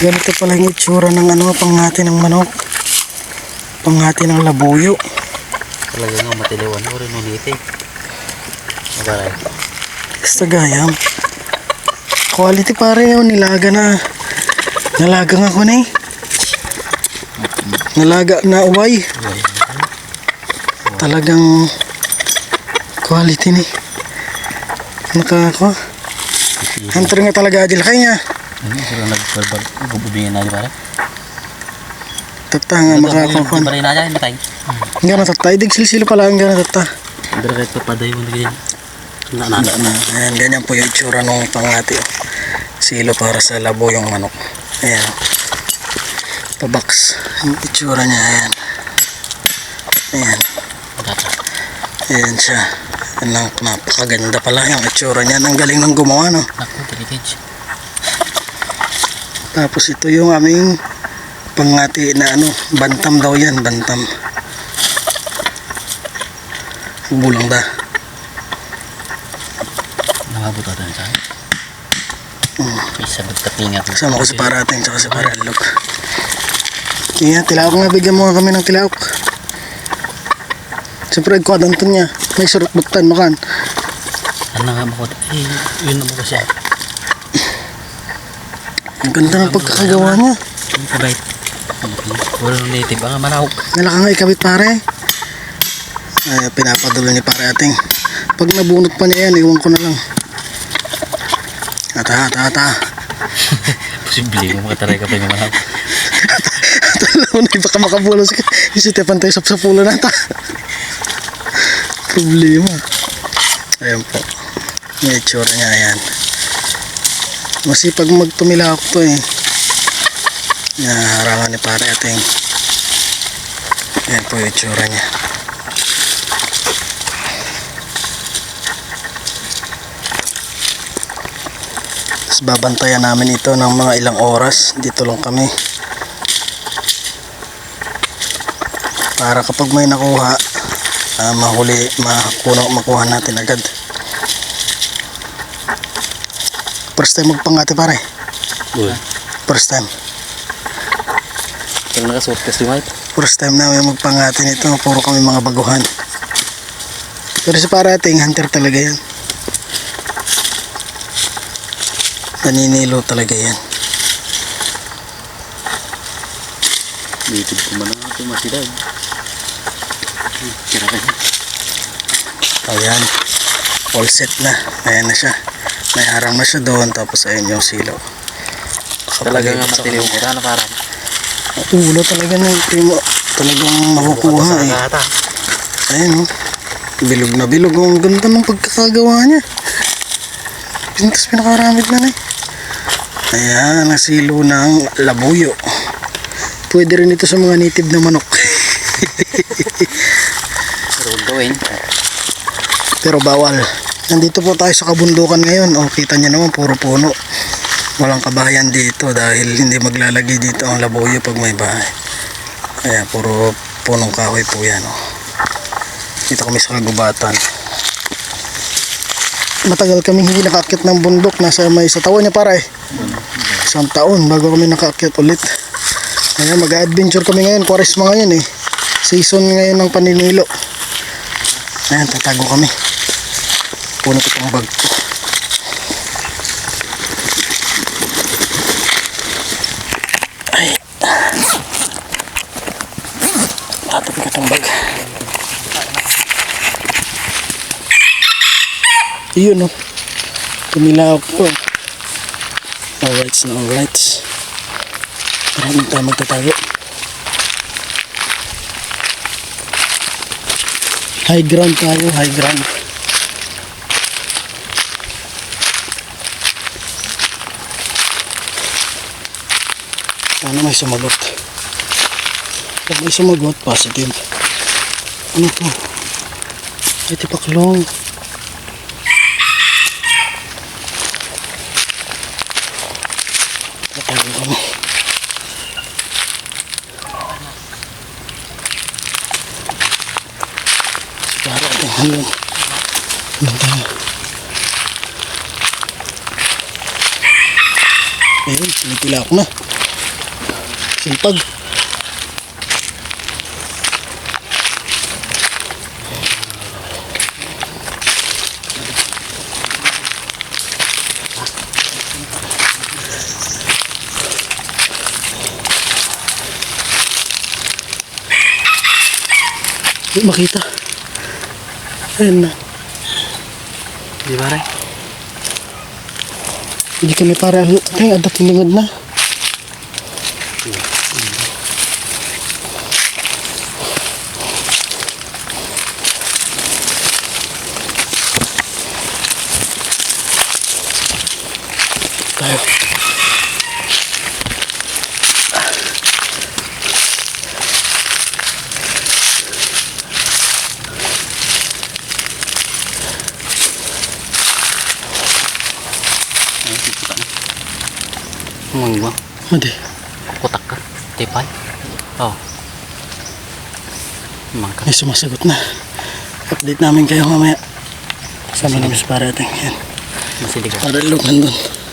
Ganito pala yung itsura ng panghati ng manok. Panghati ng labuyo. Talaga nga matiliwan mo rin uniti. Mabaray. Basta gayam. Quality pare yun. Nilaga na. Nalaga nga ko na eh. Nalaga na uway. Talagang quality ni. Nakako. Hunter nga talaga adil kay niya. Sila nagbubingin na pare. Tata nga makakakon. Hindi pa rin na dyan, matay. Hindi na tata. Idig silsilo pala ang gana tata. Hindi rin kahit papaday mo na ganyan. Ayan, ganyan po yung itsura ng pangati. Silo para sa labo yung manok. Ayan. Pabox. Yung itsura niya. Ayan. Ayan. Ayan siya. Napakaganda pala yung itsura niya. Ang galing ng gumawa, no? Tapos ito yung aming pangati na bantam daw yan, bantam. Bulang da. Nakabot ata sa akin. Isa magkapingat. Kasama ko sa parating tsaka sa paralog. Kaya tilaok nga, bigyan mo kami ng tilaok. Siyempre kwadantun niya. May surut buktan makan. Ano nga mo ko? Yun na mo ko siya. Ang ganda ng pagkakagawa niya. Ang kabait. Wala nung native. Ang manahok. Nalaka nga ikabit pare. Ay, pinapadulo ni pare ating. Pag nabunot pa niya yan, iwan ko na lang. Ata. Posible mo makataray ka pa yung manahok. Alam na, baka makabulos ka. Isitipan tayo sa pulo na ta. Problema. Ayan po. May itsura niya, ayan. Masipag magtumila ako to eh. Harangan ni pare ating. Ayan po yung itsura niya. Tapos babantayan namin ito ng mga ilang oras. Dito lang kami. Para kapag may nakuha, mahuli, makuha natin agad. First time magpangati pare. First time. Yung nakasuot kasi white. First time namin magpangati nito. Puro kami mga baguhan. Pero sa parating, hunter talaga yan. Naninilo talaga yan. Native ko man ang ating masidag. Kira ka niya. Ayan. All set na. Ayan na siya. May harang na siya doon. Tapos ayan yung silaw. Talaga nga matiliw ko. Ano parang? Ulo talaga na. Talagang makukuha eh. Ayan o. Bilog na bilog. Ang ganda ng pagkakagawa niya. Pintas pinakaramid na eh. Ayan. Ang silo ng labuyo. Pwede rin ito sa mga native na manok. Pero gawin. Pero bawal. Nandito po tayo sa kabundukan ngayon. O, kita nyo naman, puro puno. Walang kabahayan dito dahil hindi maglalagay dito ang labuyo pag may bahay. Kaya puro punong kahoy po yan. O. Dito kami sa kagubatan. Matagal kami hindi nakakit ng bundok. Nasa may sa taon niya pare. Isang taon bago kami nakakit ulit. Kaya mag-adventure kami ngayon. Kwaresma ngayon eh. Season ngayon ng paninilo. Ayan, tatago kami. Puno ko itong bag ko. Ay. Tatabi ko itong bag. Iyon o. Tumilaw ko. Alright. Maraming tayo magtatago. High ground tayo, high ground. Sana may sumagot. Pag may sumagot, positive. Ano to? Ay, tipaklong. Tatago kami. Para hanggang ayun, pinipila ako na. Sipag. Hindi makita. Ayun na. Di ba rin? Hindi kami para ating adat lingad na. Tayo. Mga ba? Hindi. Kutak ka. Tipay. Oh. Mga ka. May sumasagot na. Update namin kayo mamaya. Sama namin sa para ating. Yan. Masilig ka. Para lugan dun.